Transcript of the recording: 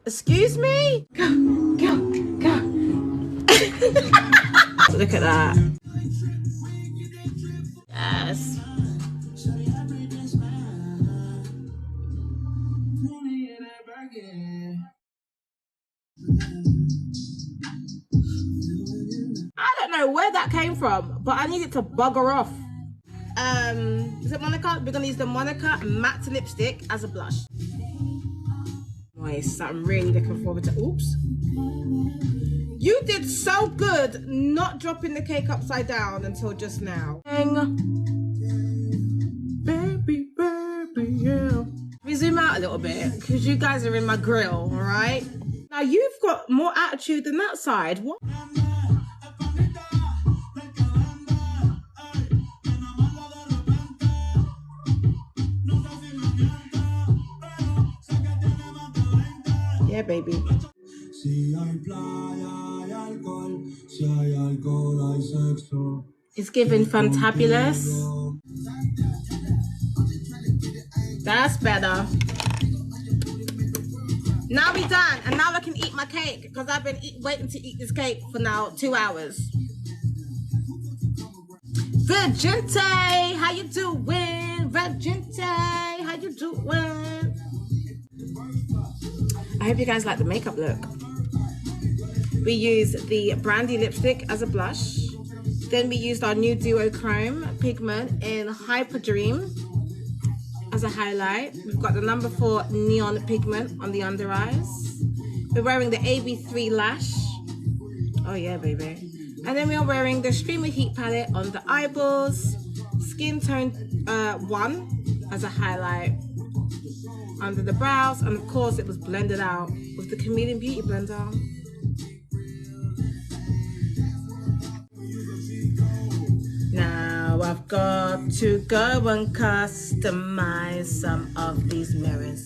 Excuse me? Go. Look at that. Yes. I don't know where that came from, but I need it to bugger off. Is it Monica? We're gonna use the Monica matte lipstick as a blush. Nice. I'm really looking forward to. Oops. You did so good not dropping the cake upside down until just now. Baby, yeah. We zoom out a little bit because you guys are in my grill, all right? Now you've got more attitude than that side. What? Yeah, baby. It's giving fantabulous. That's better. Now we're done, and now I can eat my cake because I've been waiting to eat this cake for now 2 hours. Virginte, how you doing? Virginte, how you doing? I hope you guys like the makeup look. We use the Brandy lipstick as a blush. Then we used our new duochrome pigment in Hyper Dream as a highlight. We've got the number 4 neon pigment on the under eyes. We're wearing the AB3 lash. Oh yeah, baby. And then we are wearing the Streamer Heat palette on the eyeballs. Skin tone 1 as a highlight under the brows, and of course it was blended out with the Chameleon Beauty Blender. Now I've got to go and customize some of these mirrors.